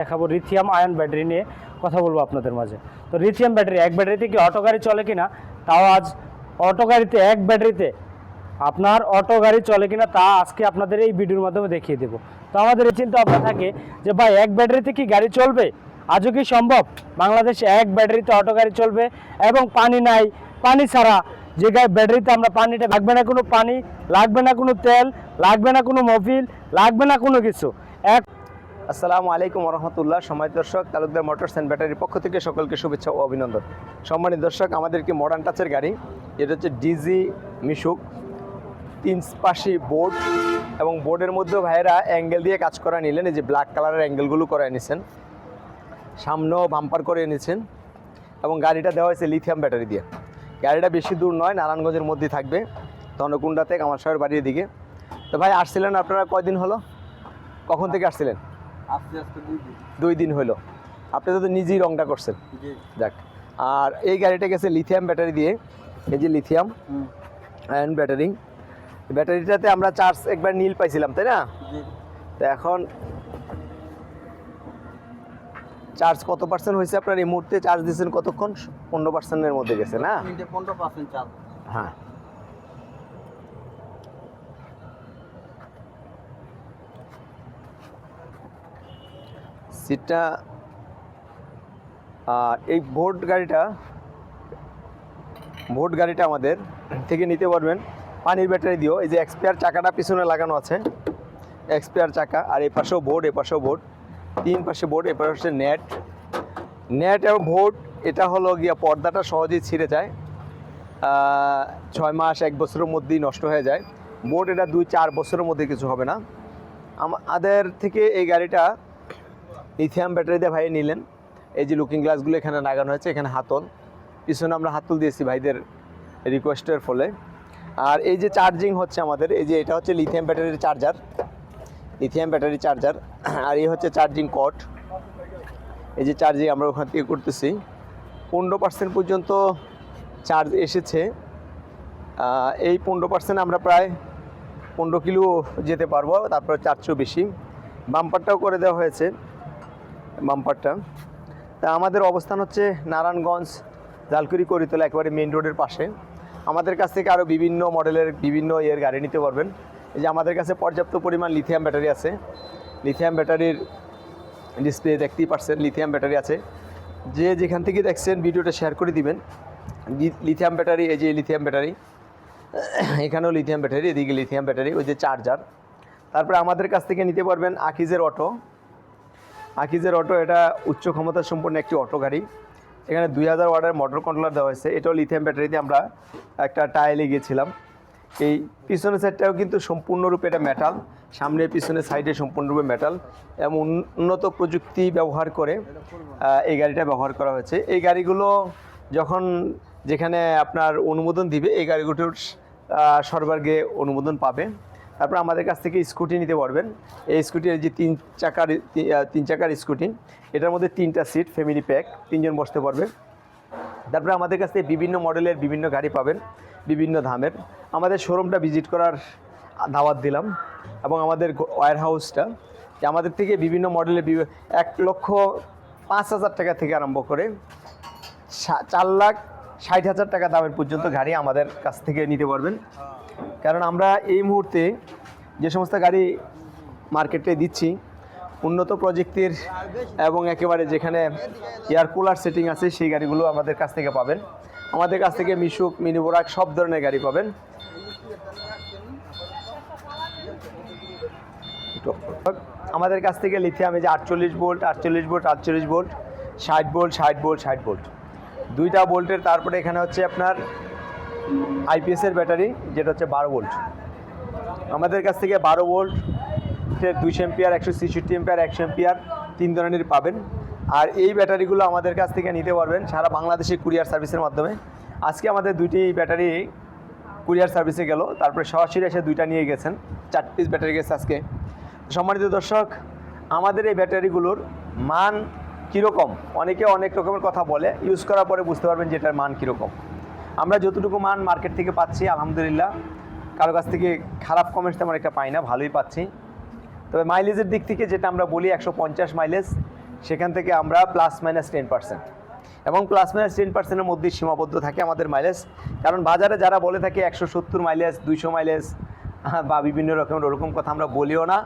দেখাবো lithium ion battery নিয়ে কথা বলবো আপনাদের মাঝে। তো লিথিয়াম ব্যাটারি এক ব্যাটারিতে কি অটো গাড়ি চলে কিনা, তাও আজ অটো গাড়িতে এক ব্যাটারিতে আপনার অটো গাড়ি চলে কিনা তা আজকে আপনাদের এই ভিডিওর মাধ্যমে দেখিয়ে দেবো। তো আমাদের এই চিন্তা ভাবনা থাকে যে ভাই এক ব্যাটারিতে কি গাড়ি চলবে, আজও কি সম্ভব বাংলাদেশে এক ব্যাটারিতে অটো গাড়ি চলবে এবং পানি নাই, পানি ছাড়া যে ব্যাটারিতে আমরা পানিটা লাগবে না, কোনো পানি লাগবে না, কোনো তেল লাগবে না, কোনো মফিল লাগবে না, কোনো কিছু এক। আসসালামু আলাইকুম রহমতুল্লাহ। সম্মানিত দর্শক, তালুকদার মোটরস অ্যান্ড ব্যাটারির পক্ষ থেকে সকলকে শুভেচ্ছা ও অভিনন্দন। সম্মানিত দর্শক, আমাদের কি মডার্ন টাচের গাড়ি, এটা হচ্ছে ডিজি মিশুক 3 বোর্ড এবং বোর্ডের মধ্যেও ভাইয়েরা অ্যাঙ্গেল দিয়ে কাজ করা নিলেন। এই যে ব্ল্যাক কালারের অ্যাঙ্গেলগুলো করে নিছেন, সামনেও বাম্পার করে এনেছেন এবং গাড়িটা দেওয়া হয়েছে লিথিয়াম ব্যাটারি দিয়ে। গাড়িটা বেশি দূর নয়, নারায়ণগঞ্জের মধ্যেই থাকবে, তনকুন্ডাতে কামারশাহের বাড়ির দিকে। তো ভাই আসছিলেন আপনারা কয়দিন হলো, কখন থেকে আসছিলেন? আজকে 2 দিন হলো। আপনি তো নিজেই রংটা করছেন। যাক, আর এই গাড়িটা গেছে লিথিয়াম ব্যাটারি দিয়ে। এই যে লিথিয়াম আয়ন ব্যাটারি, ব্যাটারিটাতে আমরা চার্জ একবার নীল পাইছিলাম, তাই না? তো এখন চার্জ কত পার্সেন্ট হয়েছে আপনার এই মুহূর্তে? চার্জ দিয়েছেন কতক্ষণ? 15%-এর মধ্যে গেছে না? 15% চার্জ। হ্যাঁ, সিটটা। আর এই বোট গাড়িটা আমাদের থেকে নিতে পারবেন পানির ব্যাটারি দিয়েও। এই যে এক্সপায়ার চাকাটা পিছনে লাগানো আছে, এক্সপায়ার চাকা, আর এই পাশেও বোর্ড, এ পাশেও বোর্ড, 3 পাশে বোর্ড, এ পাশে হচ্ছে নেট এবং বোর্ড। এটা হলো গিয়া পর্দাটা সহজেই ছিঁড়ে যায়, 6 মাস 1 বছরের মধ্যেই নষ্ট হয়ে যায়। বোর্ড এটা 2-4 বছরের মধ্যে কিছু হবে না। আমাদের থেকে এই গাড়িটা লিথিয়াম ব্যাটারি দিয়ে ভাই নিলেন। এই যে লুকিং গ্লাসগুলো এখানে লাগানো হয়েছে, এখানে হাতল, পিছনে আমরা হাতল দিয়েছি ভাইদের রিকোয়েস্টের ফলে। আর এই যে চার্জিং হচ্ছে আমাদের, এই যে এটা হচ্ছে লিথিয়াম ব্যাটারির চার্জার, লিথিয়াম ব্যাটারি চার্জার। আর এই হচ্ছে চার্জিং কর্ড। এই যে চার্জিং আমরা ওখান থেকে করতেছি, 15% পর্যন্ত চার্জ এসেছে। এই 15% আমরা প্রায় 15 কিলো যেতে পারবো, তারপর 400 বেশি। বাম্পারটাও করে দেওয়া হয়েছে, বাম্পারটা। তা আমাদের অবস্থান হচ্ছে নারায়ণগঞ্জ জালকুড়ি করিতলা, একেবারে মেইন রোডের পাশে। আমাদের কাছ থেকে আরও বিভিন্ন মডেলের বিভিন্ন গাড়ি নিতে পারবেন। এই যে আমাদের কাছে পর্যাপ্ত পরিমাণ লিথিয়াম ব্যাটারি আছে। লিথিয়াম ব্যাটারির ডিসপ্লে দেখতেই পারছেন, লিথিয়াম ব্যাটারি আছে। যে যেখান থেকে দেখছেন ভিডিওটা শেয়ার করে দিবেন। লিথিয়াম ব্যাটারি, এই যে লিথিয়াম ব্যাটারি, এখানেও লিথিয়াম ব্যাটারি, এদিকে লিথিয়াম ব্যাটারি, ওই যে চার্জার। তারপরে আমাদের কাছ থেকে নিতে পারবেন আকিজের অটো। এটা উচ্চ ক্ষমতা সম্পন্ন একটি অটো গাড়ি। এখানে 2000 ওয়াটের মোটর কন্ট্রোলার দেওয়া হয়েছে। এটাও লিথিয়াম ব্যাটারিতে আমরা একটা টায়ালে গিয়েছিলাম। এই পিছনের সাইডটাও কিন্তু সম্পূর্ণরূপে এটা মেটাল, সামনে পিছনের সাইডে সম্পূর্ণরূপে মেটাল এবং উন্নত প্রযুক্তি ব্যবহার করে এই গাড়িটা ব্যবহার করা হয়েছে। এই গাড়িগুলো যখন যেখানে আপনার অনুমোদন দিবে, এই গাড়িগুলোর সর্বাগ্রে অনুমোদন পাবে। তারপর আমাদের কাছ থেকে স্কুটি নিতে পারবেন। এই স্কুটির যে 3 চাকার স্কুটি, এটার মধ্যে 3টা সিট, ফ্যামিলি প্যাক, 3 জন বসতে পারবে। তারপরে আমাদের কাছ থেকে বিভিন্ন মডেলের বিভিন্ন গাড়ি পাবেন, বিভিন্ন দামের। আমাদের শোরুমটা ভিজিট করার দাওয়াত দিলাম এবং আমাদের ওয়্যার হাউসটা, যে আমাদের থেকে বিভিন্ন মডেলের 1,05,000 টাকা থেকে আরম্ভ করে 4,60,000 টাকা দামের পর্যন্ত গাড়ি আমাদের কাছ থেকে নিতে পারবেন। কারণ আমরা এই মুহূর্তে যে সমস্ত গাড়ি মার্কেটে দিচ্ছি, উন্নত প্রযুক্তির এবং একেবারে যেখানে এয়ার কুলার সেটিং আছে, সেই গাড়িগুলো আমাদের কাছ থেকে পাবেন। আমাদের কাছ থেকে মিশুক, মিনি বোরাক সব ধরনের গাড়ি পাবেন। আমাদের কাছ থেকে লিথিয়াম, এই যে 48 ভোল্ট, 60 ভোল্ট, 2টা ভোল্টের। তারপরে এখানে হচ্ছে আপনার আইপিএসের ব্যাটারি, যেটা হচ্ছে 12 ভোল্ট। আমাদের কাছ থেকে 12 ভোল্টের 200 এম্পিয়ার, 166 এম্পিয়ার, 100 এম্পিয়ার 3 ধরনের পাবেন। আর এই ব্যাটারিগুলো আমাদের কাছ থেকে নিতে পারবেন সারা বাংলাদেশে কুরিয়ার সার্ভিসের মাধ্যমে। আজকে আমাদের 2টি ব্যাটারি কুরিয়ার সার্ভিসে গেল, তারপরে সরাসরি এসে 2টা নিয়ে গেছেন, 4 পিস ব্যাটারি গেছে আজকে। সম্মানিত দর্শক, আমাদের এই ব্যাটারিগুলোর মান কীরকম, অনেকে অনেক রকমের কথা বলে, ইউজ করার পরে বুঝতে পারবেন যে এটার মান কীরকম। আমরা যতটুকু মান মার্কেট থেকে পাচ্ছি আলহামদুলিল্লাহ, কারো কাছ থেকে খারাপ কমেন্টস তেমন একটা পাই না, ভালোই পাচ্ছি। তবে মাইলেজের দিক থেকে যেটা আমরা বলি 150 মাইলেজ, সেখান থেকে আমরা +-10%, এবং +-10%-এর মধ্যে সীমাবদ্ধ থাকে আমাদের মাইলেজ। কারণ বাজারে যারা বলে থাকে 170 মাইলেজ, 200 মাইলেজ বা বিভিন্ন রকমের ওরকম কথা আমরা বলিও না,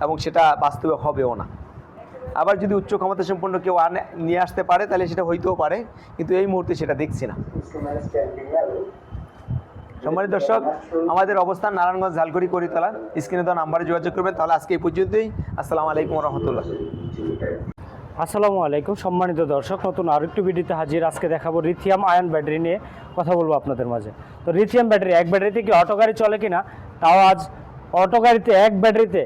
এবং সেটা বাস্তবে হবেও না। আবার যদি উচ্চ ক্ষমতা সম্পন্ন কেউ নিয়ে আসতে পারে তাহলে সেটা হইতেও পারে, কিন্তু এই মুহূর্তে সেটা দেখছি না। সম্মানিত দর্শক, আমাদের অবস্থান নারায়ণগঞ্জ ঝালকুড়ি করিতলা। স্ক্রিনে দেওয়া নাম্বারে যোগাযোগ করবেন। তাহলে আজকে এই পর্যন্তই। আসসালামু আলাইকুম রহমতুল্লাহ। আসসালামু আলাইকুম সম্মানিত দর্শক, নতুন আরেকটু ভিডিওতে হাজির। আজকে দেখাবো লিথিয়াম আয়ন ব্যাটারি নিয়ে কথা বলবো আপনাদের মাঝে। তো লিথিয়াম ব্যাটারি, এক ব্যাটারিতে কি অটো গাড়ি চলে কিনা, তাও আজ অটো গাড়িতে এক ব্যাটারিতে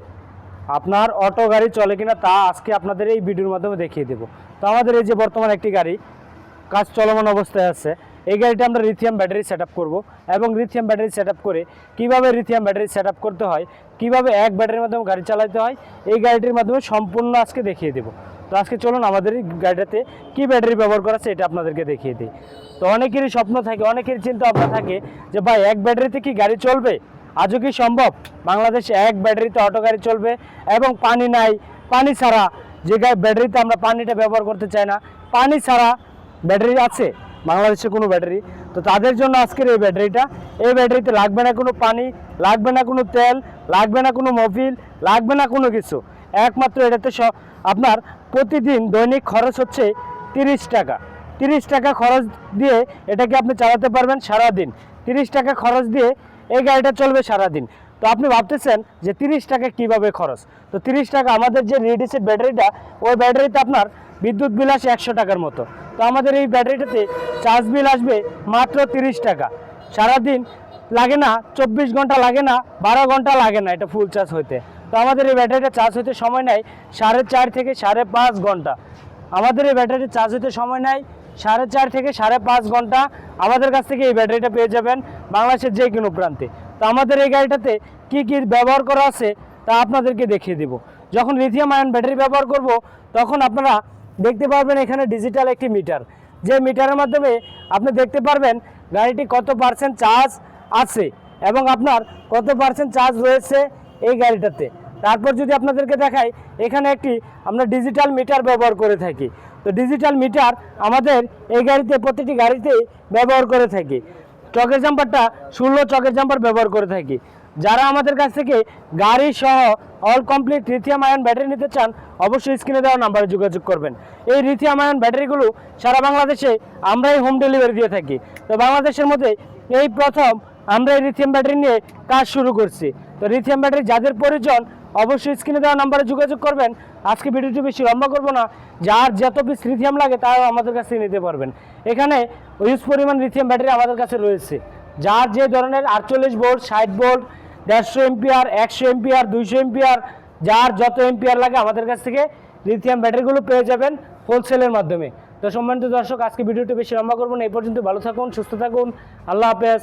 আপনার অটো গাড়ি চলে কিনা তা আজকে আপনাদের এই ভিডিওর মাধ্যমে দেখিয়ে দেবো। তো আমাদের এই যে বর্তমান একটি গাড়ি কাজ চলমান অবস্থায় আছে, এই গাড়িটা আমরা লিথিয়াম ব্যাটারি সেট আপ করবো, এবং লিথিয়াম ব্যাটারি সেট আপ করে কীভাবে লিথিয়াম ব্যাটারি সেট আপ করতে হয়, কীভাবে এক ব্যাটারির মাধ্যমে গাড়ি চালাতে হয়, এই গাড়িটির মাধ্যমে সম্পূর্ণ আজকে দেখিয়ে দেবো। তো আজকে চলুন আমাদের এই গাড়িটাতে কী ব্যাটারি ব্যবহার করা আছে এটা আপনাদেরকে দেখিয়ে দিই। তো অনেকেরই স্বপ্ন থাকে, অনেকেরই চিন্তা ভাবনা থাকে যে ভাই এক ব্যাটারিতে কি গাড়ি চলবে, আজও কি সম্ভব বাংলাদেশে এক ব্যাটারিতে অটো গাড়ি চলবে, এবং পানি নাই, পানি ছাড়া যে ব্যাটারিতে আমরা পানিটা ব্যবহার করতে চাই না, পানি ছাড়া ব্যাটারি আছে বাংলাদেশে কোনো ব্যাটারি? তো তাদের জন্য আজকের এই ব্যাটারিটা। এই ব্যাটারিতে লাগবে না কোনো পানি, লাগবে না কোনো তেল, লাগবে না কোনো মফিল, লাগবে না কোনো কিছু। একমাত্র এটাতে আপনার প্রতিদিন দৈনিক খরচ হচ্ছে 30 টাকা। 30 টাকা খরচ দিয়ে এটাকে আপনি চালাতে পারবেন সারাদিন। 30 টাকা খরচ দিয়ে এই গাড়িটা চলবে সারাদিন। তো আপনি ভাবতেছেন যে 30 টাকা কীভাবে খরচ? তো 30 টাকা আমাদের যে রিডিসের ব্যাটারিটা, ওই ব্যাটারিতে আপনার বিদ্যুৎ বিল আসে 100 টাকার মতো। তো আমাদের এই ব্যাটারিটাতে চার্জ বিল আসবে মাত্র 30 টাকা। সারাদিন লাগে না, 24 ঘন্টা লাগে না, 12 ঘন্টা লাগে না এটা ফুল চার্জ হইতে। তো আমাদের এই ব্যাটারিটা চার্জ হইতে সময় নেয় 4.5 থেকে 5.5 ঘন্টা। আমাদের এই ব্যাটারি চার্জ হইতে সময় নেয় 4.5 থেকে 5.5 ঘন্টা। আমাদের কাছ থেকে এই ব্যাটারিটা পেয়ে যাবেন বাংলাদেশের যে কোনো প্রান্তে। তো আমাদের এই গাড়িটাতে কি কি ব্যবহার করা আছে তা আপনাদেরকে দেখিয়ে দেব। যখন লিথিয়াম আয়ন ব্যাটারি ব্যবহার করব, তখন আপনারা দেখতে পারবেন এখানে ডিজিটাল একটি মিটার, যে মিটারের মাধ্যমে আপনি দেখতে পারবেন গাড়িটি কত পার্সেন্ট চার্জ আছে এবং আপনার কত পার্সেন্ট চার্জ রয়েছে এই গাড়িটাতে। তারপর যদি আপনাদেরকে দেখাই, এখানে একটি আমরা ডিজিটাল মিটার ব্যবহার করে থাকি। তো ডিজিটাল মিটার আমাদের এই গাড়িতে প্রতিটি গাড়িতেই ব্যবহার করে থাকি। চকের জাম্পারটা 16 চকের জাম্পার ব্যবহার করে থাকি। যারা আমাদের কাছ থেকে গাড়ি সহ all complete lithium ion battery নিতে চান, অবশ্যই স্ক্রিনে দেওয়া নাম্বারে যোগাযোগ করবেন। এই লিথিয়াম আয়ন ব্যাটারিগুলো সারা বাংলাদেশে আমরাই হোম ডেলিভারি দিয়ে থাকি। তো বাংলাদেশের মধ্যে এই প্রথম আমরা এই লিথিয়াম ব্যাটারি নিয়ে কাজ শুরু করছি। তো লিথিয়াম ব্যাটারি যাদের প্রয়োজন, অবশ্যই স্ক্রিনে দেওয়া নাম্বারে যোগাযোগ করবেন। আজকে ভিডিওটি বেশি লম্বা করবো না, যার যত পিস লিথিয়াম লাগে তাও আমাদের কাছে নিতে পারবেন। এখানে হিউজ পরিমাণ লিথিয়াম ব্যাটারি আমাদের কাছে রয়েছে, যার যে ধরনের 48 volt, 60 volt, 150 ampere, 100 ampere, 200 ampere, যার যত এম্পিয়ার লাগে আমাদের কাছ থেকে লিথিয়াম ব্যাটারিগুলো পেয়ে যাবেন হোলসেলের মাধ্যমে। তো সম্মানিত দর্শক, আজকে ভিডিওটি বেশি লম্বা করবো না, এই পর্যন্ত ভালো থাকুন, সুস্থ থাকুন, আল্লাহ হাফেজ।